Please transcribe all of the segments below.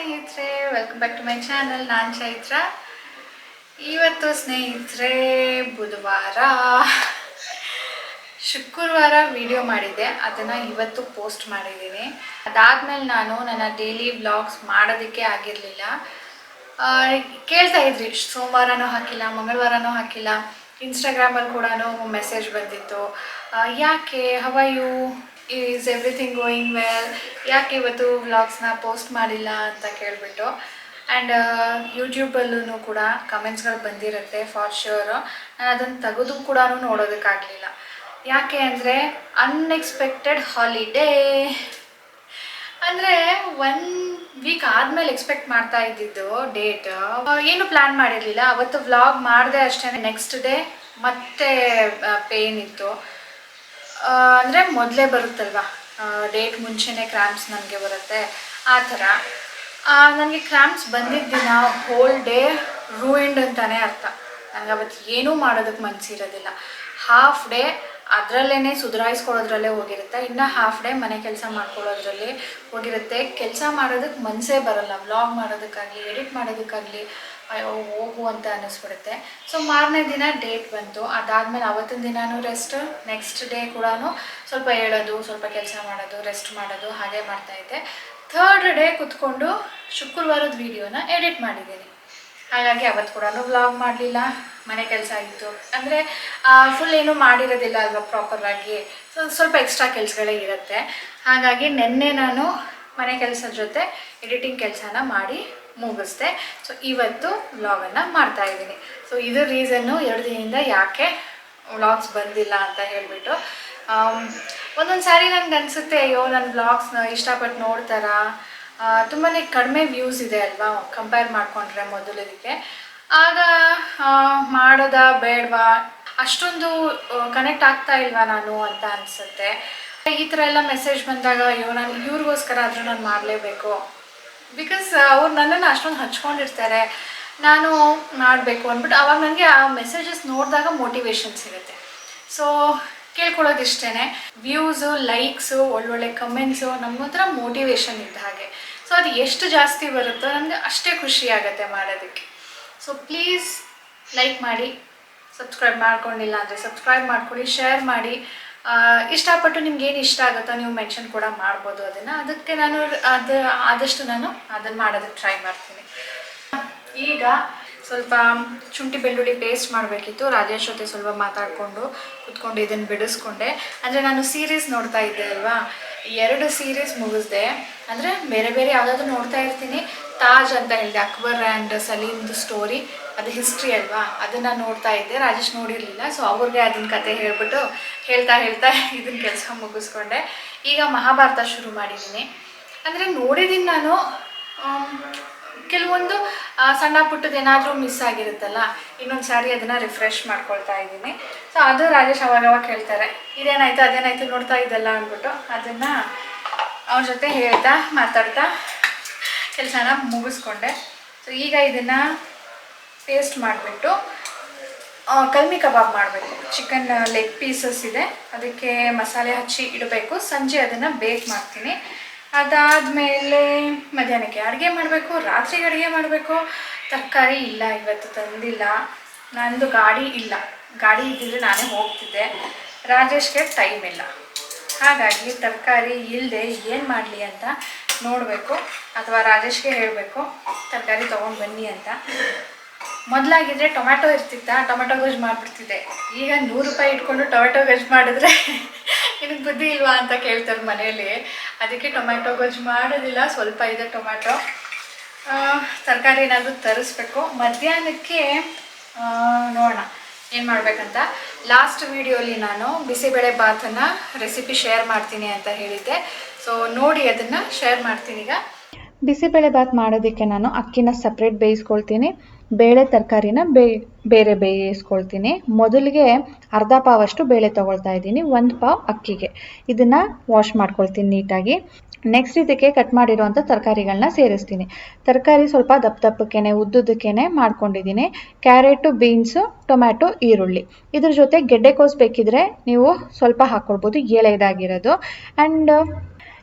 ಸ್ನೇಹಿತರೆ, welcome back to my channel. ನಾನು ಚೈತ್ರ. ಇವತ್ತು ಸ್ನೇಹಿತರೆ ಬುಧವಾರ, ಶುಕ್ರವಾರ ವಿಡಿಯೋ ಮಾಡಿದ್ದೆ, ಅದನ್ನು ಇವತ್ತು ಪೋಸ್ಟ್ ಮಾಡಿದ್ದೀನಿ. ಅದಾದಮೇಲೆ ನಾನು ನನ್ನ ಡೈಲಿ ವ್ಲಾಗ್ಸ್ ಮಾಡೋದಕ್ಕೆ ಆಗಿರಲಿಲ್ಲ. ಕೇಳ್ತಾ ಇದ್ರಿ, ಸೋಮವಾರನೂ ಹಾಕಿಲ್ಲ, ಮಂಗಳವಾರನೂ ಹಾಕಿಲ್ಲ. ಇನ್ಸ್ಟಾಗ್ರಾಮಲ್ಲಿ ಕೂಡ ಮೆಸೇಜ್ ಬಂದಿತ್ತು, ಯಾಕೆ, how are you, is everything going well, ಯಾಕೆ ಇವತ್ತು ವ್ಲಾಗ್ಸ್ನ ಪೋಸ್ಟ್ ಮಾಡಿಲ್ಲ ಅಂತ ಕೇಳಿಬಿಟ್ಟು. ಆ್ಯಂಡ್ ಯೂಟ್ಯೂಬಲ್ಲೂ ಕೂಡ ಕಮೆಂಟ್ಸ್ಗಳು ಬಂದಿರುತ್ತೆ ಫಾರ್ ಶ್ಯೂರ್. ನಾನು ಅದನ್ನು ತೆಗೆದು ಕೂಡ ನೋಡೋದಕ್ಕಾಗಲಿಲ್ಲ. ಯಾಕೆ ಅಂದರೆ ಅನ್ಎಕ್ಸ್ಪೆಕ್ಟೆಡ್ ಹಾಲಿಡೇ, ಅಂದರೆ 1 ವೀಕ್ ಆದಮೇಲೆ ಎಕ್ಸ್ಪೆಕ್ಟ್ ಮಾಡ್ತಾ ಇದ್ದಿದ್ದು ಡೇಟ್. ಏನು ಪ್ಲ್ಯಾನ್ ಮಾಡಿರಲಿಲ್ಲ. ಅವತ್ತು ವ್ಲಾಗ್ ಮಾಡಿದೆ ಅಷ್ಟೇ. ನೆಕ್ಸ್ಟ್ ಡೇ ಮತ್ತೆ ಪೇಯ್ನ್ ಇತ್ತು. ಅಂದರೆ ಮೊದಲೇ ಬರುತ್ತಲ್ವ, ಡೇಟ್ ಮುಂಚೆನೇ ಕ್ರ್ಯಾಂಪ್ಸ್ ನನಗೆ ಬರುತ್ತೆ, ಆ ಥರ. ನನಗೆ ಕ್ರ್ಯಾಂಪ್ಸ್ ಬಂದಿದ್ದ ದಿನ ಹೋಲ್ ಡೇ ರೂಯಿಂಡ್ ಅಂತಲೇ ಅರ್ಥ. ನನಗೆ ಅವತ್ತು ಏನೂ ಮಾಡೋದಕ್ಕೆ ಮನಸ್ಸಿರೋದಿಲ್ಲ. ಹಾಫ್ ಡೇ ಅದರಲ್ಲೇ ಸುಧಾರಿಸ್ಕೊಳ್ಳೋದ್ರಲ್ಲೇ ಹೋಗಿರುತ್ತೆ, ಇನ್ನು ಹಾಫ್ ಡೇ ಮನೆ ಕೆಲಸ ಮಾಡ್ಕೊಳ್ಳೋದ್ರಲ್ಲಿ ಹೋಗಿರುತ್ತೆ. ಕೆಲಸ ಮಾಡೋದಕ್ಕೆ ಮನಸ್ಸೇ ಬರಲ್ಲ, ವ್ಲಾಗ್ ಮಾಡೋದಕ್ಕಾಗಲಿ ಎಡಿಟ್ ಮಾಡೋದಕ್ಕಾಗಲಿ ಹೋಗು ಅಂತ ಅನ್ನಿಸ್ಬಿಡುತ್ತೆ. ಸೊ ಮಾರನೇ ದಿನ ಡೇಟ್ ಬಂತು. ಅದಾದಮೇಲೆ ಅವತ್ತಿನ ದಿನವೂ ರೆಸ್ಟ್, ನೆಕ್ಸ್ಟ್ ಡೇ ಕೂಡ ಸ್ವಲ್ಪ ಹೇಳೋದು, ಸ್ವಲ್ಪ ಕೆಲಸ ಮಾಡೋದು, ರೆಸ್ಟ್ ಮಾಡೋದು, ಹಾಗೆ ಮಾಡ್ತಾಯಿದ್ದೆ. ಥರ್ಡ್ ಡೇ ಕುತ್ಕೊಂಡು ಶುಕ್ರವಾರದ ವೀಡಿಯೋನ ಎಡಿಟ್ ಮಾಡಿದ್ದೀನಿ. ಹಾಗಾಗಿ ಅವತ್ತು ಕೂಡ ವ್ಲಾಗ್ ಮಾಡಲಿಲ್ಲ, ಮನೆ ಕೆಲಸ ಇತ್ತು. ಅಂದರೆ ಫುಲ್ ಏನೂ ಮಾಡಿರೋದಿಲ್ಲ ಅಲ್ವಾ ಪ್ರಾಪರಾಗಿ, ಸ್ವಲ್ಪ ಎಕ್ಸ್ಟ್ರಾ ಕೆಲಸಗಳೇ ಇರುತ್ತೆ. ಹಾಗಾಗಿ ನಿನ್ನೆ ನಾನು ಮನೆ ಕೆಲಸದ ಜೊತೆ ಎಡಿಟಿಂಗ್ ಕೆಲಸನ ಮಾಡಿ ಮುಗಿಸ್ದೆ. ಸೊ ಇವತ್ತು ವ್ಲಾಗನ್ನು ಮಾಡ್ತಾಯಿದ್ದೀನಿ. ಸೊ ಇದು ರೀಸನ್ನು 2 ದಿನದಿಂದ ಯಾಕೆ ವ್ಲಾಗ್ಸ್ ಬಂದಿಲ್ಲ ಅಂತ ಹೇಳಿಬಿಟ್ಟು. ಒಂದೊಂದು ಸಾರಿ ನನಗೆ ಅನಿಸುತ್ತೆ, ಅಯ್ಯೋ ನನ್ನ ವ್ಲಾಗ್ಸ್ನ ಇಷ್ಟಪಟ್ಟು ನೋಡ್ತಾರಾ, ತುಂಬಾ ಕಡಿಮೆ ವ್ಯೂಸ್ ಇದೆ ಅಲ್ವಾ ಕಂಪೇರ್ ಮಾಡಿಕೊಂಡ್ರೆ ಮೊದಲಿಗೆ. ಆಗ ಮಾಡೋದಾ ಬೇಡವಾ, ಅಷ್ಟೊಂದು ಕನೆಕ್ಟ್ ಆಗ್ತಾ ಇಲ್ವಾ ನಾನು ಅಂತ ಅನಿಸುತ್ತೆ. ಈ ಥರ ಎಲ್ಲ ಮೆಸೇಜ್ ಬಂದಾಗ ಅಯ್ಯೋ ನಾನು ಇವ್ರಿಗೋಸ್ಕರ ಆದರೂ ನಾನು ಮಾಡಲೇಬೇಕು, ಬಿಕಾಸ್ ಅವ್ರು ನನ್ನನ್ನು ಅಷ್ಟೊಂದು ಹಚ್ಕೊಂಡಿರ್ತಾರೆ, ನಾನು ಮಾಡಬೇಕು ಅಂದ್ಬಿಟ್ಟು ಆವಾಗ ನನಗೆ ಆ ಮೆಸೇಜಸ್ ನೋಡಿದಾಗ ಮೋಟಿವೇಶನ್ ಸಿಗುತ್ತೆ. ಸೊ ಕೇಳ್ಕೊಳ್ಳೋದಿಷ್ಟೇ, ವ್ಯೂಸು, ಲೈಕ್ಸು, ಒಳ್ಳೊಳ್ಳೆ ಕಮೆಂಟ್ಸು ನಮಗೊಂಥರ ಮೋಟಿವೇಶನ್ ಇದ್ದ ಹಾಗೆ. ಸೊ ಅದು ಎಷ್ಟು ಜಾಸ್ತಿ ಬರುತ್ತೋ ನನಗೆ ಅಷ್ಟೇ ಖುಷಿ ಆಗುತ್ತೆ ಮಾಡೋದಕ್ಕೆ. ಸೊ ಪ್ಲೀಸ್ ಲೈಕ್ ಮಾಡಿ, ಸಬ್ಸ್ಕ್ರೈಬ್ ಮಾಡ್ಕೊಂಡಿಲ್ಲ ಅಂದರೆ ಸಬ್ಸ್ಕ್ರೈಬ್ ಮಾಡ್ಕೊಳ್ಳಿ, ಶೇರ್ ಮಾಡಿ. ಇಷ್ಟಪಟ್ಟು ನಿಮ್ಗೇನು ಇಷ್ಟ ಆಗುತ್ತೋ ನೀವು ಮೆನ್ಷನ್ ಕೂಡ ಮಾಡ್ಬೋದು ಅದನ್ನು. ಅದಕ್ಕೆ ನಾನು ಆದಷ್ಟು ನಾನು ಅದನ್ನು ಮಾಡೋದಕ್ಕೆ ಟ್ರೈ ಮಾಡ್ತೀನಿ. ಈಗ ಸ್ವಲ್ಪ ಶುಂಠಿ ಬೆಳ್ಳುಳ್ಳಿ ಪೇಸ್ಟ್ ಮಾಡಬೇಕಿತ್ತು. ರಾಜೇಶ್ ಜೊತೆ ಸ್ವಲ್ಪ ಮಾತಾಡಿಕೊಂಡು ಕುತ್ಕೊಂಡು ಇದನ್ನು ಬಿಡಿಸ್ಕೊಂಡೆ. ಅಂದರೆ ನಾನು ಸೀರೀಸ್ ನೋಡ್ತಾ ಇದ್ದೆ ಅಲ್ವಾ, 2 ಸೀರೀಸ್ ಮುಗಿಸ್ದೆ. ಅಂದರೆ ಬೇರೆ ಬೇರೆ ಯಾವುದಾದ್ರೂ ನೋಡ್ತಾ ಇರ್ತೀನಿ. ತಾಜ್ ಅಂತ ಹೇಳಿದೆ, ಅಕ್ಬರ್ ಆ್ಯಂಡ್ ಸಲೀಮ್ದು ಸ್ಟೋರಿ, ಅದು ಹಿಸ್ಟ್ರಿ ಅಲ್ವಾ, ಅದನ್ನು ನೋಡ್ತಾ ಇದ್ದೆ. ರಾಜೇಶ್ ನೋಡಿರಲಿಲ್ಲ, ಸೊ ಅವ್ರಿಗೆ ಅದನ್ನ ಕತೆ ಹೇಳ್ಬಿಟ್ಟು ಹೇಳ್ತಾ ಇದನ್ನ ಕೆಲಸ ಮುಗಿಸ್ಕೊಂಡೆ. ಈಗ ಮಹಾಭಾರತ ಶುರು ಮಾಡಿದ್ದೀನಿ. ಅಂದರೆ ನೋಡಿದ್ದೀನಿ ನಾನು, ಕೆಲವೊಂದು ಸಣ್ಣ ಪುಟ್ಟದೇನಾದರೂ ಮಿಸ್ ಆಗಿರುತ್ತಲ್ಲ, ಇನ್ನೊಂದು ಸಾರಿ ಅದನ್ನು ರಿಫ್ರೆಶ್ ಮಾಡ್ಕೊಳ್ತಾ ಇದ್ದೀನಿ. ಸೊ ಅದು ರಾಜೇಶ್ ಅವಾಗವಾಗ ಕೇಳ್ತಾರೆ, ಇದೇನಾಯಿತು ಅದೇನಾಯಿತು ನೋಡ್ತಾ ಇದ್ದಲ್ಲ ಅಂದ್ಬಿಟ್ಟು. ಅದನ್ನು ಅವ್ರ ಜೊತೆ ಹೇಳ್ತಾ ಮಾತಾಡ್ತಾ ಕೆಲಸನ ಮುಗಿಸ್ಕೊಂಡೆ. ಸೊ ಈಗ ಇದನ್ನು ಪೇಸ್ಟ್ ಮಾಡಿಬಿಟ್ಟು ಕಲ್ಮಿ ಕಬಾಬ್ ಮಾಡಬೇಕು. ಚಿಕನ್ ಲೆಗ್ ಪೀಸಸ್ ಇದೆ, ಅದಕ್ಕೆ ಮಸಾಲೆ ಹಚ್ಚಿ ಇಡಬೇಕು. ಸಂಜೆ ಅದನ್ನು ಬೇಕ್ ಮಾಡ್ತೀನಿ. ಅದಾದಮೇಲೆ ಮಧ್ಯಾಹ್ನಕ್ಕೆ ಅಡುಗೆ ಮಾಡಬೇಕು, ರಾತ್ರಿಗೆ ಅಡುಗೆ ಮಾಡಬೇಕು. ತರಕಾರಿ ಇಲ್ಲ, ಇವತ್ತು ತಂದಿಲ್ಲ. ನಂದು ಗಾಡಿ ಇಲ್ಲ, ಗಾಡಿ ಇದ್ದಿದ್ರೆ ನಾನೇ ಹೋಗ್ತಿದ್ದೆ. ರಾಜೇಶ್ಗೆ ಟೈಮ್ ಇಲ್ಲ, ಹಾಗಾಗಿ ತರಕಾರಿ ಇಲ್ಲದೆ ಏನು ಮಾಡಲಿ ಅಂತ ನೋಡಬೇಕು. ಅಥವಾ ರಾಜೇಶ್ಗೆ ಹೇಳಬೇಕು ತರಕಾರಿ ತೊಗೊಂಡು ಬನ್ನಿ ಅಂತ. ಮೊದಲಾಗಿದ್ದರೆ ಟೊಮ್ಯಾಟೊ ಇರ್ತಿತ್ತ, ಟೊಮೆಟೊ ಗೊಜ್ಜು ಮಾಡಿಬಿಡ್ತಿದ್ದೆ. ಈಗ 100 ರೂಪಾಯಿ ಇಟ್ಕೊಂಡು ಟೊಮೆಟೊ ಗೊಜ್ಜು ಮಾಡಿದ್ರೆ ನಿನಗೆ ಬುದ್ಧಿ ಇಲ್ವಾ ಅಂತ ಕೇಳ್ತಾರೆ ಮನೇಲಿ. ಅದಕ್ಕೆ ಟೊಮೆಟೊ ಗೊಜ್ಜು ಮಾಡೋದಿಲ್ಲ, ಸ್ವಲ್ಪ ಇದೆ ಟೊಮ್ಯಾಟೊ. ತರಕಾರಿ ಏನಾದರೂ ತರಿಸ್ಬೇಕು. ಮಧ್ಯಾಹ್ನಕ್ಕೆ ನೋಡೋಣ ಏನು ಮಾಡಬೇಕಂತ. ಲಾಸ್ಟ್ ವೀಡಿಯೋಲಿ ನಾನು ಬಿಸಿಬೇಳೆಬಾತನ್ನು ರೆಸಿಪಿ ಶೇರ್ ಮಾಡ್ತೀನಿ ಅಂತ ಹೇಳಿದ್ದೆ. ಸೊ ನೋಡಿ ಅದನ್ನು ಶೇರ್ ಮಾಡ್ತೀನಿ. ಈಗ ಬಿಸಿಬೇಳೆಬಾತ್ ಮಾಡೋದಕ್ಕೆ ನಾನು ಅಕ್ಕಿನ ಸಪ್ರೇಟ್ ಬೇಯಿಸ್ಕೊಳ್ತೀನಿ, ಬೇಳೆ ತರಕಾರಿನ ಬೇರೆ ಬೇಯಿಸ್ಕೊಳ್ತೀನಿ. ಮೊದಲಿಗೆ ಅರ್ಧ ಪಾವಷ್ಟು ಬೇಳೆ ತೊಗೊಳ್ತಾ ಇದ್ದೀನಿ, 1 ಪಾವ್ ಅಕ್ಕಿಗೆ. ಇದನ್ನು ವಾಶ್ ಮಾಡ್ಕೊಳ್ತೀನಿ ನೀಟಾಗಿ. ನೆಕ್ಸ್ಟ್ ಇದಕ್ಕೆ ಕಟ್ ಮಾಡಿರುವಂಥ ತರಕಾರಿಗಳನ್ನ ಸೇರಿಸ್ತೀನಿ. ತರಕಾರಿ ಸ್ವಲ್ಪ ದಪ್ಪಕ್ಕೇನೆ ಉದ್ದುದಕ್ಕೇನೆ ಮಾಡ್ಕೊಂಡಿದ್ದೀನಿ. ಕ್ಯಾರೆಟು, ಬೀನ್ಸು, ಟೊಮ್ಯಾಟೊ, ಈರುಳ್ಳಿ. ಇದ್ರ ಜೊತೆ ಗೆಡ್ಡೆಕೋಸು ಬೇಕಿದ್ರೆ ನೀವು ಸ್ವಲ್ಪ ಹಾಕ್ಕೊಳ್ಬೋದು, ಎಳೆದಾಗಿರೋದು. ಆ್ಯಂಡ್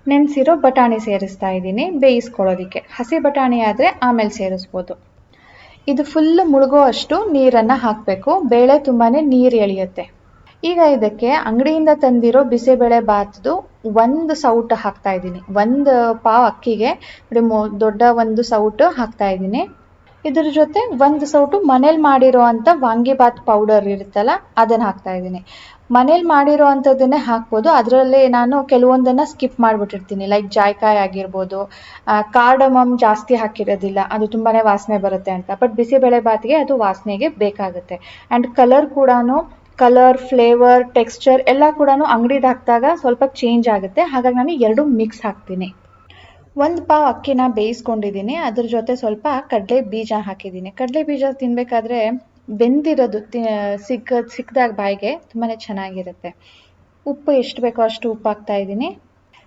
ನೆನೆಸಿರೋ ಬಟಾಣಿ ಸೇರಿಸ್ತಾ ಇದ್ದೀನಿ ಬೇಯಿಸ್ಕೊಳ್ಳೋದಕ್ಕೆ. ಹಸಿ ಬಟಾಣಿ ಆದರೆ ಆಮೇಲೆ ಸೇರಿಸ್ಬೋದು. ಇದು ಫುಲ್ ಮುಳುಗೋ ಅಷ್ಟು ನೀರನ್ನು ಹಾಕಬೇಕು. ಬೇಳೆ ತುಂಬಾ ನೀರು ಎಳೆಯುತ್ತೆ. ಈಗ ಇದಕ್ಕೆ ಅಂಗಡಿಯಿಂದ ತಂದಿರೋ ಬಿಸಿಬೇಳೆ ಬಾತ್ದು ಒಂದು ಸೌಟು ಹಾಕ್ತಾ ಇದ್ದೀನಿ. ಒಂದು ಪಾವ್ ಅಕ್ಕಿಗೆ ದೊಡ್ಡ ಒಂದು ಸೌಟು ಹಾಕ್ತಾ ಇದ್ದೀನಿ. ಇದ್ರ ಜೊತೆ ಒಂದು ಸೌಟು ಮನೇಲಿ ಮಾಡಿರೋ ಅಂಥ ವಾಂಗಿಬಾತ್ ಪೌಡರ್ ಇರುತ್ತಲ್ಲ ಅದನ್ನು ಹಾಕ್ತಾ ಇದ್ದೀನಿ. ಮನೇಲಿ ಮಾಡಿರೋ ಅಂಥದ್ದನ್ನೇ ಹಾಕ್ಬೋದು. ಅದರಲ್ಲಿ ನಾನು ಕೆಲವೊಂದನ್ನು ಸ್ಕಿಪ್ ಮಾಡಿಬಿಟ್ಟಿರ್ತೀನಿ. ಲೈಕ್ ಜಾಯ್ಕಾಯಿ ಆಗಿರ್ಬೋದು, ಕಾರ್ಡಮಮ್ ಜಾಸ್ತಿ ಹಾಕಿರೋದಿಲ್ಲ, ಅದು ತುಂಬಾ ವಾಸನೆ ಬರುತ್ತೆ ಅಂತ. ಬಟ್ ಬಿಸಿಬೇಳೆ ಬಾತ್ಗೆ ಅದು ವಾಸನೆಗೆ ಬೇಕಾಗುತ್ತೆ. ಆ್ಯಂಡ್ ಕಲರ್, ಫ್ಲೇವರ್, ಟೆಕ್ಸ್ಚರ್ ಎಲ್ಲ ಕೂಡ ಅಂಗಡಿದು ಹಾಕಿದಾಗ ಸ್ವಲ್ಪ ಚೇಂಜ್ ಆಗುತ್ತೆ. ಹಾಗಾಗಿ ನಾನು ಎರಡು ಮಿಕ್ಸ್ ಹಾಕ್ತೀನಿ. ಒಂದು ಪಾವ್ ಅಕ್ಕಿನ ಬೇಯಿಸ್ಕೊಂಡಿದ್ದೀನಿ. ಅದ್ರ ಜೊತೆ ಸ್ವಲ್ಪ ಕಡಲೆ ಬೀಜ ಹಾಕಿದ್ದೀನಿ. ಕಡಲೆ ಬೀಜ ತಿನ್ನಬೇಕಾದ್ರೆ ಬೆಂದಿರೋದು ಸಿಕ್ಕಿದಾಗ ಬಾಯಿಗೆ ತುಂಬಾ ಚೆನ್ನಾಗಿರುತ್ತೆ. ಉಪ್ಪು ಎಷ್ಟು ಬೇಕೋ ಅಷ್ಟು ಉಪ್ಪು ಹಾಕ್ತಾ ಇದ್ದೀನಿ.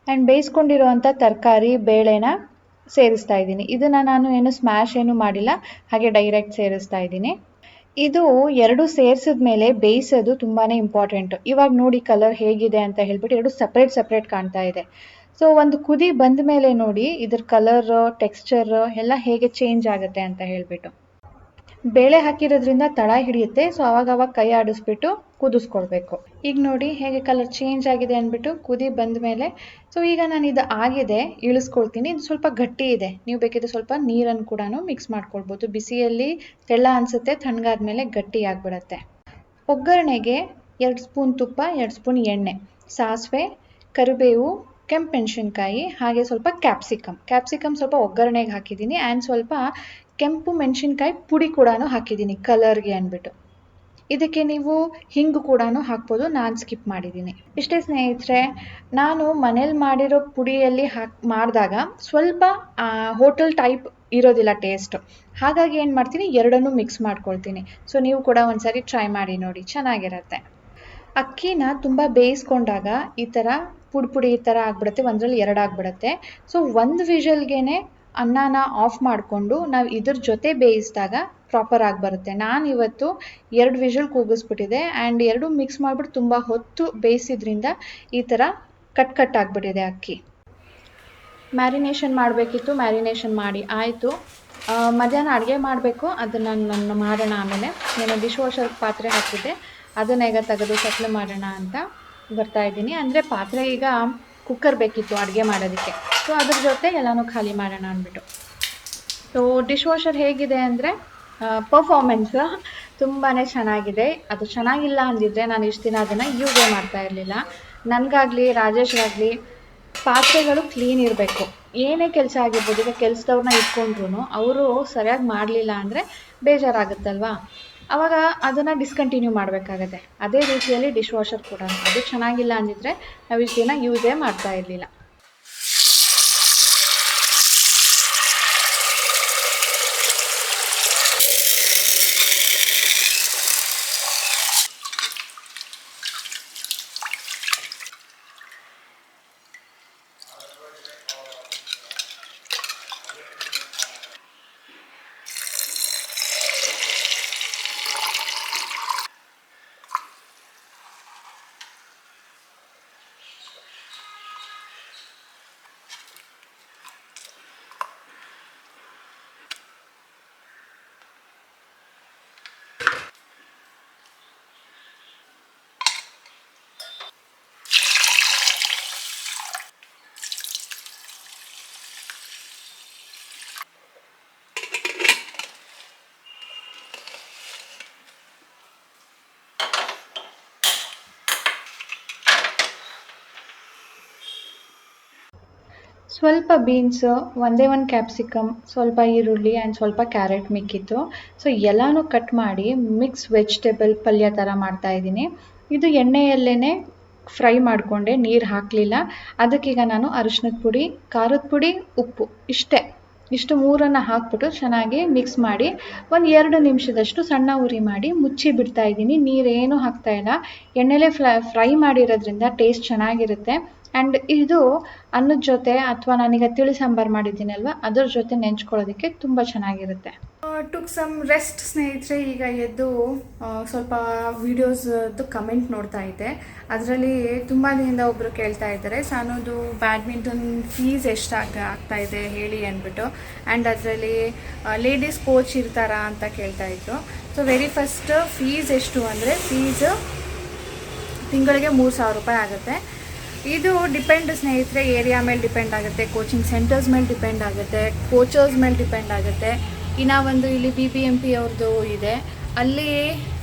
ಆ್ಯಂಡ್ ಬೇಯಿಸ್ಕೊಂಡಿರೋವಂಥ ತರಕಾರಿ ಬೇಳೆನ ಸೇರಿಸ್ತಾ ಇದ್ದೀನಿ. ಇದನ್ನು ನಾನು ಏನು ಸ್ಮ್ಯಾಶ್ ಏನು ಮಾಡಿಲ್ಲ, ಹಾಗೆ ಡೈರೆಕ್ಟ್ ಸೇರಿಸ್ತಾ ಇದ್ದೀನಿ. ಇದು ಎರಡು ಸೇರಿಸಿದ ಮೇಲೆ ಬೇಯಿಸೋದು ತುಂಬಾ ಇಂಪಾರ್ಟೆಂಟು. ಇವಾಗ ನೋಡಿ ಕಲರ್ ಹೇಗಿದೆ ಅಂತ ಹೇಳ್ಬಿಟ್ಟು ಎರಡು ಸಪ್ರೇಟ್ ಕಾಣ್ತಾ ಇದೆ. ಸೊ ಒಂದು ಕುದಿ ಬಂದ ಮೇಲೆ ನೋಡಿ ಇದ್ರ ಕಲರ್, ಟೆಕ್ಸ್ಚರ್ ಎಲ್ಲ ಹೇಗೆ ಚೇಂಜ್ ಆಗುತ್ತೆ ಅಂತ ಹೇಳ್ಬಿಟ್ಟು. ಬೇಳೆ ಹಾಕಿರೋದ್ರಿಂದ ತಳ ಹಿಡಿಯುತ್ತೆ. ಸೊ ಅವಾಗ ಕೈ ಆಡಿಸ್ಬಿಟ್ಟು ಕುದಿಸ್ಕೊಳ್ಬೇಕು. ಈಗ ನೋಡಿ ಹೇಗೆ ಕಲರ್ ಚೇಂಜ್ ಆಗಿದೆ ಅಂದ್ಬಿಟ್ಟು ಕುದಿ ಬಂದ ಮೇಲೆ. ಸೊ ಈಗ ನಾನು ಇದು ಆಗಿದೆ ಇಳಿಸ್ಕೊಳ್ತೀನಿ. ಇದು ಸ್ವಲ್ಪ ಗಟ್ಟಿ ಇದೆ. ನೀವು ಬೇಕಿದ್ರೆ ಸ್ವಲ್ಪ ನೀರನ್ನು ಕೂಡ ಮಿಕ್ಸ್ ಮಾಡ್ಕೊಳ್ಬೋದು. ಬಿಸಿಯಲ್ಲಿ ತೆಳ್ಳ ಅನಿಸುತ್ತೆ, ತಣ್ಣಗಾದ್ಮೇಲೆ ಗಟ್ಟಿ ಆಗಿಬಿಡತ್ತೆ. ಒಗ್ಗರಣೆಗೆ 2 ಸ್ಪೂನ್ ತುಪ್ಪ, 2 ಸ್ಪೂನ್ ಎಣ್ಣೆ, ಸಾಸಿವೆ, ಕರಿಬೇವು, ಕೆಂಪು ಮೆಣಸಿನ್ಕಾಯಿ, ಹಾಗೆ ಸ್ವಲ್ಪ ಕ್ಯಾಪ್ಸಿಕಮ್ ಸ್ವಲ್ಪ ಒಗ್ಗರಣೆಗೆ ಹಾಕಿದ್ದೀನಿ. ಆ್ಯಂಡ್ ಸ್ವಲ್ಪ ಕೆಂಪು ಮೆಣಸಿನ್ಕಾಯಿ ಪುಡಿ ಕೂಡ ಹಾಕಿದ್ದೀನಿ ಕಲರ್ಗೆ ಅಂದ್ಬಿಟ್ಟು. ಇದಕ್ಕೆ ನೀವು ಹಿಂಗು ಕೂಡ ಹಾಕ್ಬೋದು. ನಾನು ಸ್ಕಿಪ್ ಮಾಡಿದ್ದೀನಿ. ಇಷ್ಟೇ ಸ್ನೇಹಿತರೆ, ನಾನು ಮನೇಲಿ ಮಾಡಿರೋ ಪುಡಿಯಲ್ಲಿ ಮಾಡಿದಾಗ ಸ್ವಲ್ಪ ಹೋಟೆಲ್ ಟೈಪ್ ಇರೋದಿಲ್ಲ ಟೇಸ್ಟು. ಹಾಗಾಗಿ ಏನು ಮಾಡ್ತೀನಿ, ಎರಡನ್ನೂ ಮಿಕ್ಸ್ ಮಾಡ್ಕೊಳ್ತೀನಿ. ಸೊ ನೀವು ಕೂಡ ಒಂದ್ಸರಿ ಟ್ರೈ ಮಾಡಿ ನೋಡಿ, ಚೆನ್ನಾಗಿರತ್ತೆ. ಅಕ್ಕಿನ ತುಂಬ ಬೇಯಿಸ್ಕೊಂಡಾಗ ಈ ಥರ ಪುಡಿ ಈ ಥರ ಆಗಿಬಿಡುತ್ತೆ, ಒಂದರಲ್ಲಿ 2 ಆಗಿಬಿಡುತ್ತೆ. ಸೊ ಒಂದು ವಿಷಲ್ಗೆ ಅನ್ನನ ಆಫ್ ಮಾಡಿಕೊಂಡು ನಾವು ಇದ್ರ ಜೊತೆ ಬೇಯಿಸಿದಾಗ ಪ್ರಾಪರ್ ಆಗಿ ಬರುತ್ತೆ. ನಾನು ಇವತ್ತು 2 ವಿಷಲ್ ಕೂಗಿಸ್ಬಿಟ್ಟಿದೆ. ಆ್ಯಂಡ್ 2 ಮಿಕ್ಸ್ ಮಾಡಿಬಿಟ್ಟು ತುಂಬ ಹೊತ್ತು ಬೇಯಿಸಿದ್ರಿಂದ ಈ ಥರ ಕಟ್ ಆಗಿಬಿಟ್ಟಿದೆ ಅಕ್ಕಿ. ಮ್ಯಾರಿನೇಷನ್ ಮಾಡಬೇಕಿತ್ತು, ಮ್ಯಾರಿನೇಷನ್ ಮಾಡಿ ಆಯಿತು. ಮಧ್ಯಾಹ್ನ ಅಡುಗೆ ಮಾಡಬೇಕು, ಅದನ್ನು ನಾನು ಮಾಡೋಣ. ಆಮೇಲೆ ನಾನು ಡಿಶ್ ವಾಷರ್ ಪಾತ್ರೆ ಹಾಕಿದ್ದೆ, ಅದನ್ನ ಈಗ ತೆಗೆದು ಸಪ್ಲೈ ಮಾಡೋಣ ಅಂತ ಬರ್ತಾಯಿದ್ದೀನಿ. ಅಂದರೆ ಪಾತ್ರೆ ಈಗ ಕುಕ್ಕರ್ ಬೇಕಿತ್ತು ಅಡುಗೆ ಮಾಡೋದಕ್ಕೆ. ಸೊ ಅದ್ರ ಜೊತೆ ಎಲ್ಲನೂ ಖಾಲಿ ಮಾಡೋಣ ಅಂದ್ಬಿಟ್ಟು. ಸೊ ಡಿಶ್ ವಾಷರ್ ಹೇಗಿದೆ ಅಂದರೆ ಪರ್ಫಾರ್ಮೆನ್ಸ್ ತುಂಬಾ ಚೆನ್ನಾಗಿದೆ. ಅದು ಚೆನ್ನಾಗಿಲ್ಲ ಅಂದಿದ್ರೆ ನಾನು ಇಷ್ಟು ದಿನ ಅದನ್ನು ಯೂಸೇ ಮಾಡ್ತಾ ಇರಲಿಲ್ಲ. ನನಗಾಗಲಿ ರಾಜೇಶ್ಗಾಗಲಿ ಪಾತ್ರೆಗಳು ಕ್ಲೀನ್ ಇರಬೇಕು. ಏನೇ ಕೆಲಸ ಆಗಿರ್ಬೋದು. ಈಗ ಕೆಲಸದವ್ರನ್ನ ಇಟ್ಕೊಂಡ್ರು ಅವರು ಸರಿಯಾಗಿ ಮಾಡಲಿಲ್ಲ ಅಂದರೆ ಬೇಜಾರಾಗುತ್ತಲ್ವಾ, ಆವಾಗ ಅದನ್ನು ಡಿಸ್ಕಂಟಿನ್ಯೂ ಮಾಡಬೇಕಾಗತ್ತೆ. ಅದೇ ರೀತಿಯಲ್ಲಿ ಡಿಶ್ ವಾಷರ್ ಕೂಡ ಅದು ಚೆನ್ನಾಗಿಲ್ಲ ಅಂದಿದ್ರೆ ನಾವು ಇಷ್ಟು ದಿನ ಯೂಸೇ ಮಾಡ್ತಾ ಇರಲಿಲ್ಲ. ಸ್ವಲ್ಪ ಬೀನ್ಸು, ಒಂದೇ ಒಂದು ಕ್ಯಾಪ್ಸಿಕಮ್, ಸ್ವಲ್ಪ ಈರುಳ್ಳಿ ಆ್ಯಂಡ್ ಸ್ವಲ್ಪ ಕ್ಯಾರೆಟ್ ಮಿಕ್ಕಿತ್ತು. ಸೊ ಎಲ್ಲನೂ ಕಟ್ ಮಾಡಿ ಮಿಕ್ಸ್ ವೆಜಿಟೇಬಲ್ ಪಲ್ಯ ಥರ ಮಾಡ್ತಾಯಿದ್ದೀನಿ. ಇದು ಎಣ್ಣೆಯಲ್ಲೇ ಫ್ರೈ ಮಾಡಿಕೊಂಡೆ, ನೀರು ಹಾಕಲಿಲ್ಲ. ಅದಕ್ಕೀಗ ನಾನು ಅರಿಶಿನದ ಪುಡಿ, ಖಾರದ ಪುಡಿ, ಉಪ್ಪು ಇಷ್ಟು ಮೂರನ್ನು ಹಾಕ್ಬಿಟ್ಟು ಚೆನ್ನಾಗಿ ಮಿಕ್ಸ್ ಮಾಡಿ ಒಂದು 2 ನಿಮಿಷದಷ್ಟು ಸಣ್ಣ ಉರಿ ಮಾಡಿ ಮುಚ್ಚಿ ಬಿಡ್ತಾಯಿದ್ದೀನಿ. ನೀರೇನು ಹಾಕ್ತಾಯಿಲ್ಲ. ಎಣ್ಣೆಲೇ ಫ್ರೈ ಮಾಡಿರೋದ್ರಿಂದ ಟೇಸ್ಟ್ ಚೆನ್ನಾಗಿರುತ್ತೆ. ಆ್ಯಂಡ್ ಇದು ಅನ್ನದ ಜೊತೆ ಅಥವಾ ನಾನೀಗ ತಿಳಿ ಸಾಂಬಾರು ಮಾಡಿದ್ದೀನಲ್ವ ಅದ್ರ ಜೊತೆ ನೆಂಚ್ಕೊಳ್ಳೋದಕ್ಕೆ ತುಂಬ ಚೆನ್ನಾಗಿರುತ್ತೆ. ಟುಕ್ ಸಮ್ ರೆಸ್ಟ್ ಸ್ನೇಹಿತರೆ. ಈಗ ಎದ್ದು ಸ್ವಲ್ಪ ವೀಡಿಯೋಸ್ದು ಕಮೆಂಟ್ ನೋಡ್ತಾ ಇದ್ದೆ. ಅದರಲ್ಲಿ ತುಂಬ ದಿನದಿಂದ ಒಬ್ಬರು ಕೇಳ್ತಾ ಇದ್ದಾರೆ, ಸಾನೂದು ಬ್ಯಾಡ್ಮಿಂಟನ್ ಫೀಸ್ ಎಷ್ಟು ಆಗ್ತಾ ಇದೆ ಹೇಳಿ ಅಂದ್ಬಿಟ್ಟು. ಆ್ಯಂಡ್ ಅದರಲ್ಲಿ ಲೇಡೀಸ್ ಕೋಚ್ ಇರ್ತಾರಾ ಅಂತ ಕೇಳ್ತಾ ಇದ್ರು. ಸೊ ವೆರಿ ಫಸ್ಟ್ ಫೀಸ್ ಎಷ್ಟು ಅಂದರೆ ಫೀಸ್ ತಿಂಗಳಿಗೆ 3,000 ರೂಪಾಯಿ ಆಗುತ್ತೆ. ಇದು ಡಿಪೆಂಡ್ ಸ್ನೇಹಿತರೆ, ಏರಿಯಾ ಮೇಲೆ ಡಿಪೆಂಡ್ ಆಗುತ್ತೆ, ಕೋಚಿಂಗ್ ಸೆಂಟರ್ಸ್ ಮೇಲೆ ಡಿಪೆಂಡ್ ಆಗುತ್ತೆ, ಕೋಚರ್ಸ್ ಮೇಲೆ ಡಿಪೆಂಡ್ ಆಗುತ್ತೆ. ಇನ್ನು ಒಂದು ಇಲ್ಲಿ BBMP ಅವ್ರದ್ದು ಇದೆ, ಅಲ್ಲಿ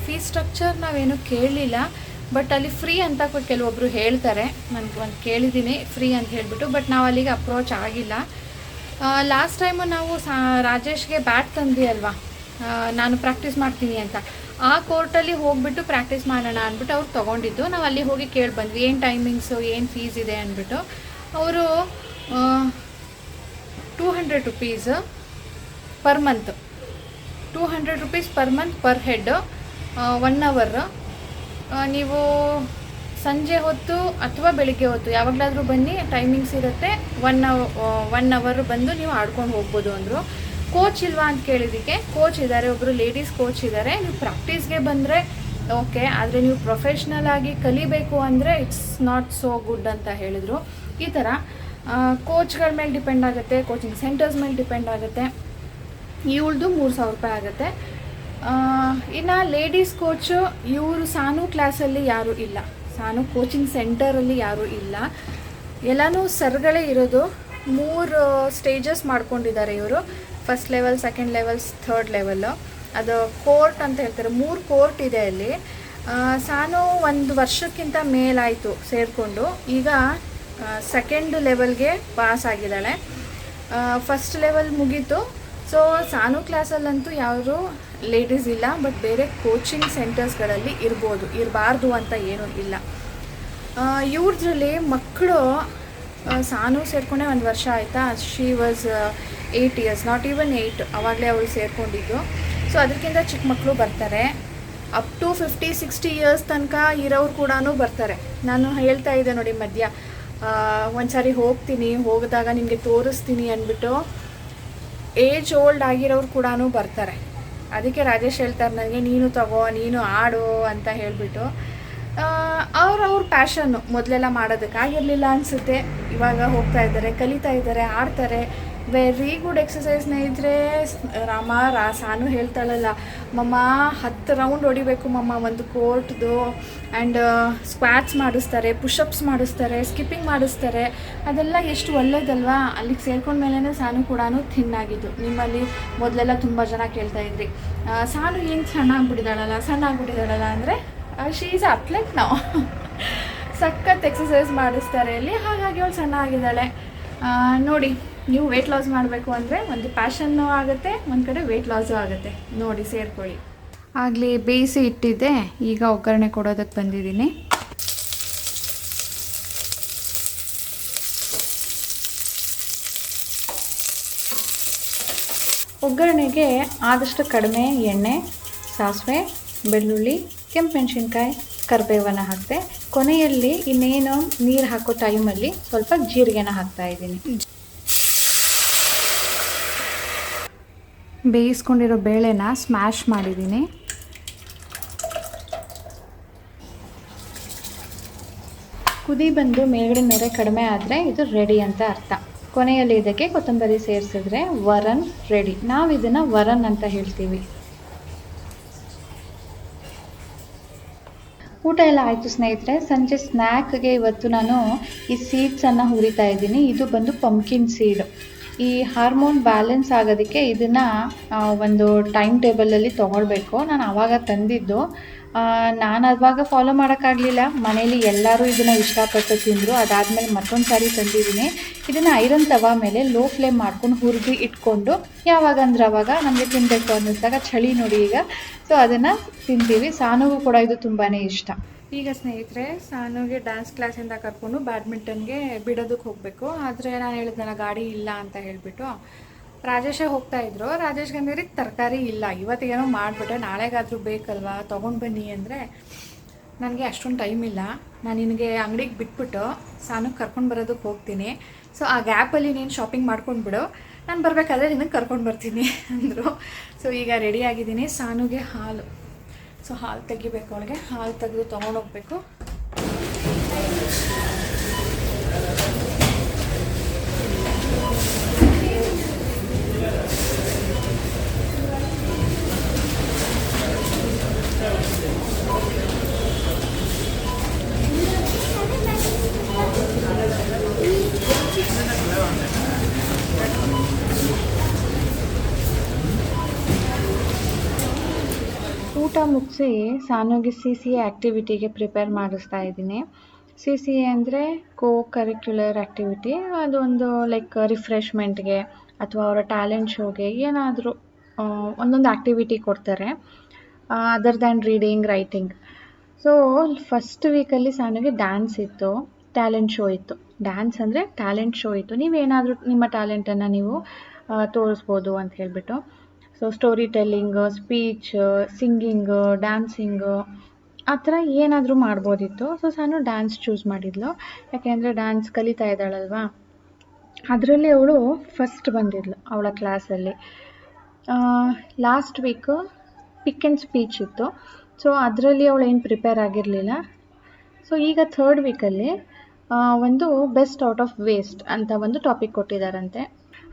ಫೀಸ್ ಸ್ಟ್ರಕ್ಚರ್ ನಾವೇನು ಕೇಳಲಿಲ್ಲ, ಬಟ್ ಅಲ್ಲಿ ಫ್ರೀ ಅಂತ ಕೆಲವೊಬ್ಬರು ಹೇಳ್ತಾರೆ. ನನಗೆ ಒಂದು ಕೇಳಿದ್ದೀನಿ ಫ್ರೀ ಅಂತ ಹೇಳಿಬಿಟ್ಟು, ಬಟ್ ನಾವು ಅಲ್ಲಿಗೆ ಅಪ್ರೋಚ್ ಆಗಿಲ್ಲ. ಲಾಸ್ಟ್ ಟೈಮು ನಾವು ರಾಜೇಶ್ಗೆ ಬ್ಯಾಟ್ ತಂದ್ವಿ ಅಲ್ವಾ, ನಾನು ಪ್ರಾಕ್ಟೀಸ್ ಮಾಡ್ತೀನಿ ಅಂತ, ಆ ಕೋರ್ಟಲ್ಲಿ ಹೋಗಿಬಿಟ್ಟು ಪ್ರಾಕ್ಟೀಸ್ ಮಾಡೋಣ ಅಂದ್ಬಿಟ್ಟು ಅವ್ರು ತೊಗೊಂಡಿದ್ದು. ನಾವು ಅಲ್ಲಿ ಹೋಗಿ ಕೇಳಿ ಬಂದ್ವಿ ಏನು ಟೈಮಿಂಗ್ಸು ಏನು ಫೀಸ್ ಇದೆ ಅಂದ್ಬಿಟ್ಟು. ಅವರು 200 rupees per month, 200 rupees per month per head, 1 hour. ನೀವು ಸಂಜೆ ಹೊತ್ತು ಅಥವಾ ಬೆಳಿಗ್ಗೆ ಹೊತ್ತು ಯಾವಾಗಲಾದರೂ ಬನ್ನಿ, ಟೈಮಿಂಗ್ಸ್ ಇರುತ್ತೆ. 1 ಅವರ್ ಬಂದು ನೀವು ಆಡ್ಕೊಂಡು ಹೋಗ್ಬೋದು ಅಂದರು. ಕೋಚ್ ಇಲ್ವಾ ಅಂತ ಕೇಳಿದ್ದಕ್ಕೆ ಕೋಚ್ ಇದ್ದಾರೆ, ಒಬ್ಬರು ಲೇಡೀಸ್ ಕೋಚ್ ಇದ್ದಾರೆ. ನೀವು ಪ್ರಾಕ್ಟೀಸ್ಗೆ ಬಂದರೆ ಓಕೆ, ಆದರೆ ನೀವು ಪ್ರೊಫೆಷ್ನಲ್ ಆಗಿ ಕಲಿಬೇಕು ಅಂದರೆ ಇಟ್ಸ್ ನಾಟ್ ಸೋ ಗುಡ್ ಅಂತ ಹೇಳಿದರು. ಈ ಥರ ಕೋಚ್ಗಳ ಮೇಲೆ ಡಿಪೆಂಡ್ ಆಗುತ್ತೆ, ಕೋಚಿಂಗ್ ಸೆಂಟರ್ಸ್ ಮೇಲೆ ಡಿಪೆಂಡ್ ಆಗುತ್ತೆ. ಇವಳ್ದು 3,000 ರೂಪಾಯಿ ಆಗುತ್ತೆ. ಇನ್ನು ಲೇಡೀಸ್ ಕೋಚು ಇವರು ಸಾನು ಕ್ಲಾಸಲ್ಲಿ ಯಾರೂ ಇಲ್ಲ, ಸಾನು ಕೋಚಿಂಗ್ ಸೆಂಟರಲ್ಲಿ ಯಾರೂ ಇಲ್ಲ, ಎಲ್ಲನೂ ಸರ್ಗಳೇ ಇರೋದು. 3 ಸ್ಟೇಜಸ್ ಮಾಡ್ಕೊಂಡಿದ್ದಾರೆ ಇವರು, first level, second levels, third level. ಅದು ಕೋರ್ಟ್ ಅಂತ ಹೇಳ್ತಾರೆ, 3 ಕೋರ್ಟ್ ಇದೆ ಅಲ್ಲಿ. ಸಾನು 1 ವರ್ಷಕ್ಕಿಂತ ಮೇಲಾಯಿತು ಸೇರಿಕೊಂಡು, ಈಗ ಸೆಕೆಂಡ್ ಲೆವೆಲ್ಗೆ ಪಾಸ್ ಆಗಿದ್ದಾಳೆ. ಫಸ್ಟ್ ಲೆವೆಲ್ ಮುಗೀತು. ಸೊ ಸಾನು ಕ್ಲಾಸಲ್ಲಂತೂ ಯಾರು ಲೇಡೀಸ್ ಇಲ್ಲ, ಬಟ್ ಬೇರೆ ಕೋಚಿಂಗ್ ಸೆಂಟರ್ಸ್ಗಳಲ್ಲಿ ಇರ್ಬೋದು, ಇರಬಾರ್ದು ಅಂತ ಏನೂ ಇಲ್ಲ. ಇವ್ರದ್ರಲ್ಲಿ ಮಕ್ಕಳು ಸಾನು ಸೇರ್ಕೊಂಡೆ 1 ವರ್ಷ ಆಯಿತಾ, she was 8 years, not even 8, ಆವಾಗಲೇ ಅವಳು ಸೇರಿಕೊಂಡಿದ್ದು. ಸೊ ಅದಕ್ಕಿಂತ ಚಿಕ್ಕ ಮಕ್ಕಳು ಬರ್ತಾರೆ, ಅಪ್ ಟು 50-60 ಇಯರ್ಸ್ ತನಕ ಇರೋರು ಕೂಡ ಬರ್ತಾರೆ. ನಾನು ಹೇಳ್ತಾ ಇದ್ದೆ ನೋಡಿ ಮಧ್ಯ, ಒಂದು ಸಾರಿ ಹೋಗ್ತೀನಿ, ಹೋಗಿದಾಗ ನಿಮಗೆ ತೋರಿಸ್ತೀನಿ ಅಂದ್ಬಿಟ್ಟು ಏಜ್ ಓಲ್ಡ್ ಆಗಿರೋರು ಕೂಡ ಬರ್ತಾರೆ. ಅದಕ್ಕೆ ರಾಜೇಶ್ ಹೇಳ್ತಾರೆ ನನಗೆ, ನೀನು ತಗೋ, ನೀನು ಆಡು ಅಂತ ಹೇಳಿಬಿಟ್ಟು. ಅವ್ರ ಪ್ಯಾಷನ್ನು ಮೊದಲೆಲ್ಲ ಮಾಡೋದಕ್ಕಾಗಿರಲಿಲ್ಲ ಅನಿಸುತ್ತೆ, ಇವಾಗ ಹೋಗ್ತಾ ಇದ್ದಾರೆ, ಕಲಿತಾ ಇದ್ದಾರೆ, ಆಡ್ತಾರೆ. ವೆರಿ ಗುಡ್ ಎಕ್ಸಸೈಸ್ ಸ್ನೇಹಿತರೆ. ಸಾನು ಹೇಳ್ತಾಳಲ್ಲ, ಮಮ್ಮ 10 ರೌಂಡ್ ಹೊಡಿಬೇಕು ಮಮ್ಮ ಒಂದು ಕೋರ್ಟ್ದು. ಆ್ಯಂಡ್ ಸ್ಕ್ವಾಟ್ಸ್ ಮಾಡಿಸ್ತಾರೆ, ಪುಷಪ್ಸ್ ಮಾಡಿಸ್ತಾರೆ, ಸ್ಕಿಪ್ಪಿಂಗ್ ಮಾಡಿಸ್ತಾರೆ. ಅದೆಲ್ಲ ಎಷ್ಟು ಒಳ್ಳೇದಲ್ವಾ. ಅಲ್ಲಿಗೆ ಸೇರ್ಕೊಂಡ್ಮೇಲೆ ಸಾನು ಕೂಡ ಥಿನ್ನಾಗಿದ್ದು. ನಿಮ್ಮಲ್ಲಿ ಮೊದಲೆಲ್ಲ ತುಂಬ ಜನ ಕೇಳ್ತಾಯಿದ್ರಿ, ಸಾನು ಏನು ಸಣ್ಣ ಆಗ್ಬಿಟ್ಟಿದ್ದಾಳಲ್ಲ ಅಂದರೆ ಶಿ ಈಸ್ ಅತ್ಲೆಟ್ ನಾವು. ಸಖತ್ ಎಕ್ಸಸೈಸ್ ಮಾಡಿಸ್ತಾರೆ ಅಲ್ಲಿ, ಹಾಗಾಗಿ ಅವಳು ಸಣ್ಣ ಆಗಿದ್ದಾಳೆ. ನೋಡಿ, ನೀವು ವೆಯ್ಟ್ ಲಾಸ್ ಮಾಡಬೇಕು ಅಂದರೆ ಒಂದು ಪ್ಯಾಷನ್ನು ಆಗುತ್ತೆ, ಒಂದು ಕಡೆ ವೆಯ್ಟ್ ಲಾಸು ಆಗುತ್ತೆ. ನೋಡಿ ಸೇರ್ಕೊಳ್ಳಿ. ಆಗಲೇ ಬೇಯಿಸಿ ಇಟ್ಟಿದ್ದೆ, ಈಗ ಒಗ್ಗರಣೆ ಕೊಡೋದಕ್ಕೆ ಬಂದಿದ್ದೀನಿ. ಒಗ್ಗರಣೆಗೆ ಆದಷ್ಟು ಕಡಿಮೆ ಎಣ್ಣೆ, ಸಾಸಿವೆ, ಬೆಳ್ಳುಳ್ಳಿ, ಕೆಂಪು ಮೆಣಸಿನ್ಕಾಯಿ, ಕರಿಬೇವನ್ನು ಹಾಕಿದೆ. ಕೊನೆಯಲ್ಲಿ ಇನ್ನೇನು ನೀರು ಹಾಕೋ ಟೈಮಲ್ಲಿ ಸ್ವಲ್ಪ ಜೀರಿಗೆನ ಹಾಕ್ತಾಯಿದ್ದೀನಿ. ಬೇಯಿಸ್ಕೊಂಡಿರೋ ಬೇಳೆನ ಸ್ಮ್ಯಾಶ್ ಮಾಡಿದ್ದೀನಿ. ಕುದಿ ಬಂದು ಮೇಲ್ಗಡೆ ನೊರೆ ಕಡಿಮೆ ಆದರೆ ಇದು ರೆಡಿ ಅಂತ ಅರ್ಥ. ಕೊನೆಯಲ್ಲಿ ಇದಕ್ಕೆ ಕೊತ್ತಂಬರಿ ಸೇರಿಸಿದ್ರೆ ವರನ್ ರೆಡಿ. ನಾವು ಇದನ್ನು ವರನ್ ಅಂತ ಹೇಳ್ತೀವಿ. ಊಟ ಎಲ್ಲ ಆಯಿತು ಸ್ನೇಹಿತರೆ. ಸಂಜೆ ಸ್ನ್ಯಾಕ್ಗೆ ಇವತ್ತು ನಾನು ಈ ಸೀಡ್ಸನ್ನು ಹುರಿತಾ ಇದ್ದೀನಿ. ಇದು ಬಂದು ಪಂಪ್ಕಿನ್ ಸೀಡ್. ಈ ಹಾರ್ಮೋನ್ ಬ್ಯಾಲೆನ್ಸ್ ಆಗೋದಕ್ಕೆ ಇದನ್ನು ಒಂದು ಟೈಮ್ ಟೇಬಲಲ್ಲಿ ತೊಗೊಳ್ಬೇಕು. ನಾನು ಆವಾಗ ತಂದಿದ್ದು, ನಾನು ಅವಾಗ ಫಾಲೋ ಮಾಡೋಕ್ಕಾಗಲಿಲ್ಲ. ಮನೇಲಿ ಎಲ್ಲರೂ ಇದನ್ನು ಇಷ್ಟಪಟ್ಟು ತಿಂದರು. ಅದಾದಮೇಲೆ ಮತ್ತೊಂದು ಸಾರಿ ತಂದಿದ್ದೀನಿ. ಇದನ್ನು ಐರನ್ ತವಾ ಮೇಲೆ ಲೋ ಫ್ಲೇಮ್ ಮಾಡ್ಕೊಂಡು ಹುರಿದು ಇಟ್ಕೊಂಡು ಯಾವಾಗಂದ್ರೆ ಅವಾಗ ನಮಗೆ ತಿನ್ನಬೇಕು ಅನ್ನಿಸ್ದಾಗ, ಚಳಿ ನೋಡಿ ಈಗ, ಸೊ ಅದನ್ನು ತಿಂತೀವಿ. ಸಾನುಗೂ ಕೂಡ ಇದು ತುಂಬಾ ಇಷ್ಟ. ಈಗ ಸ್ನೇಹಿತರೆ, ಸಾನುಗೆ ಡ್ಯಾನ್ಸ್ ಕ್ಲಾಸಿಂದ ಕರ್ಕೊಂಡು ಬ್ಯಾಡ್ಮಿಂಟನ್ಗೆ ಬಿಡೋದಕ್ಕೆ ಹೋಗಬೇಕು. ಆದರೆ ನಾನು ಹೇಳಿದ್ನಲ್ಲ ಗಾಡಿ ಇಲ್ಲ ಅಂತ ಹೇಳಿಬಿಟ್ಟು ರಾಜೇಶೇ ಹೋಗ್ತಾಯಿದ್ರು. ರಾಜೇಶ್ಗೆ ಅಂದಿರಿ ತರಕಾರಿ ಇಲ್ಲ, ಇವತ್ತಿಗೇನೋ ಮಾಡಿಬಿಟ್ಟೆ, ನಾಳೆಗಾದರೂ ಬೇಕಲ್ವಾ ತೊಗೊಂಡು ಬನ್ನಿ ಅಂದರೆ ನನಗೆ ಅಷ್ಟೊಂದು ಟೈಮ್ ಇಲ್ಲ, ನಾನು ನಿನಗೆ ಅಂಗಡಿಗೆ ಬಿಟ್ಬಿಟ್ಟು ಸಾನು ಕರ್ಕೊಂಡು ಬರೋದಕ್ಕೆ ಹೋಗ್ತೀನಿ. ಸೊ ಆ ಗ್ಯಾಪಲ್ಲಿ ನೀನು ಶಾಪಿಂಗ್ ಮಾಡ್ಕೊಂಡು ಬಿಡು, ನಾನು ಬರಬೇಕಾದ್ರೆ ನಿನಗೆ ಕರ್ಕೊಂಡು ಬರ್ತೀನಿ ಅಂದರು. ಸೊ ಈಗ ರೆಡಿ ಆಗಿದ್ದೀನಿ. ಸಾನುಗೆ ಹಾಲು, ಸೊ ಹಾಲು ತೆಗಿಬೇಕು, ಅವಳಿಗೆ ಹಾಲು ತೆಗೆದು ತೊಗೊಂಡೋಗ್ಬೇಕು. ಊಟ ಮುಗಿಸಿ ಸಾನುಗೆ CCA ಆ್ಯಕ್ಟಿವಿಟಿಗೆ ಪ್ರಿಪೇರ್ ಮಾಡಿಸ್ತಾ ಇದ್ದೀನಿ. CCA ಅಂದರೆ ಕೋ ಕರಿಕ್ಯುಲರ್ ಆ್ಯಕ್ಟಿವಿಟಿ. ಅದೊಂದು ಲೈಕ್ ರಿಫ್ರೆಶ್ಮೆಂಟ್ಗೆ ಅಥವಾ ಅವರ ಟ್ಯಾಲೆಂಟ್ ಶೋಗೆ ಏನಾದರೂ ಒಂದೊಂದು ಆ್ಯಕ್ಟಿವಿಟಿ ಕೊಡ್ತಾರೆ, other than reading, writing. So first ವೀಕಲ್ಲಿ ಸಾನುಗೆ ಡ್ಯಾನ್ಸ್ ಇತ್ತು, ಟ್ಯಾಲೆಂಟ್ ಶೋ ಇತ್ತು. ಡ್ಯಾನ್ಸ್ ಅಂದರೆ ಟ್ಯಾಲೆಂಟ್ ಶೋ ಇತ್ತು. ನೀವೇನಾದರೂ ನಿಮ್ಮ ಟ್ಯಾಲೆಂಟನ್ನು ನೀವು ತೋರಿಸ್ಬೋದು ಅಂತ ಹೇಳಿಬಿಟ್ಟು. So story telling, speech, singing, dancing, ಆ ಥರ ಏನಾದರೂ ಮಾಡ್ಬೋದಿತ್ತು. ಸೊ ಸಾನು ಡ್ಯಾನ್ಸ್ ಚೂಸ್ ಮಾಡಿದ್ಲು, ಯಾಕೆಂದರೆ ಡ್ಯಾನ್ಸ್ ಕಲಿತಾ ಇದ್ದಾಳಲ್ವಾ. ಅದರಲ್ಲಿ ಅವಳು ಫಸ್ಟ್ ಬಂದಿದ್ಲು ಅವಳ ಕ್ಲಾಸಲ್ಲಿ. Last week pick and speech ಇತ್ತು. ಸೊ ಅದರಲ್ಲಿ ಅವಳು ಏನು ಪ್ರಿಪೇರ್ ಆಗಿರಲಿಲ್ಲ. ಸೊ ಈಗ ಥರ್ಡ್ ವೀಕಲ್ಲಿ ಒಂದು ಬೆಸ್ಟ್ ಔಟ್ ಆಫ್ ವೇಸ್ಟ್ ಅಂತ ಒಂದು ಟಾಪಿಕ್ ಕೊಟ್ಟಿದ್ದಾರಂತೆ.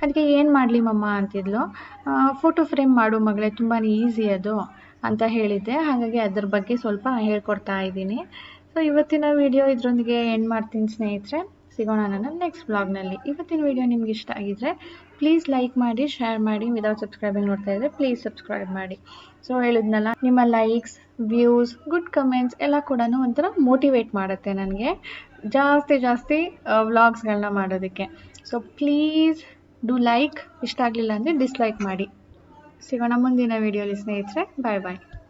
ಅದಕ್ಕೆ ಏನು ಮಾಡಲಿ ಮಮ್ಮ ಅಂತಿದ್ಲು. ಫೋಟೋ ಫ್ರೇಮ್ ಮಾಡು ಮಗಳೇ, ತುಂಬಾ ಈಸಿ ಅದು ಅಂತ ಹೇಳಿದ್ದೆ. ಹಾಗಾಗಿ ಅದ್ರ ಬಗ್ಗೆ ಸ್ವಲ್ಪ ಹೇಳ್ಕೊಡ್ತಾ ಇದ್ದೀನಿ. ಸೊ ಇವತ್ತಿನ ವಿಡಿಯೋ ಇದರೊಂದಿಗೆ ಎಂಡ್ ಮಾಡ್ತೀನಿ ಸ್ನೇಹಿತರೆ. ಸಿಗೋಣ ನನ್ನ ನೆಕ್ಸ್ಟ್ ವ್ಲಾಗ್ನಲ್ಲಿ. ಇವತ್ತಿನ ವಿಡಿಯೋ ನಿಮ್ಗೆ ಇಷ್ಟ ಆಗಿದ್ರೆ ಪ್ಲೀಸ್ ಲೈಕ್ ಮಾಡಿ, ಶೇರ್ ಮಾಡಿ. ವಿದೌಟ್ ಸಬ್ಸ್ಕ್ರೈಬಿಂಗ್ ನೋಡ್ತಾ ಇದ್ದರೆ ಪ್ಲೀಸ್ ಸಬ್ಸ್ಕ್ರೈಬ್ ಮಾಡಿ. ಸೊ ಹೇಳಿದ್ನಲ್ಲ, ನಿಮ್ಮ ಲೈಕ್ಸ್, ವ್ಯೂಸ್, ಗುಡ್ ಕಮೆಂಟ್ಸ್ ಎಲ್ಲ ಕೂಡ ಒಂಥರ ಮೋಟಿವೇಟ್ ಮಾಡುತ್ತೆ ನನಗೆ ಜಾಸ್ತಿ ವ್ಲಾಗ್ಸ್ಗಳನ್ನ ಮಾಡೋದಕ್ಕೆ. So please do like. ಇಷ್ಟ ಆಗಲಿಲ್ಲ ಅಂದರೆ ಡಿಸ್ಲೈಕ್ ಮಾಡಿ. ಸಿಗೋಣ ಮುಂದಿನ ವಿಡಿಯೋಲಿ ಸ್ನೇಹಿತರೆ. ಬಾಯ್ ಬಾಯ್.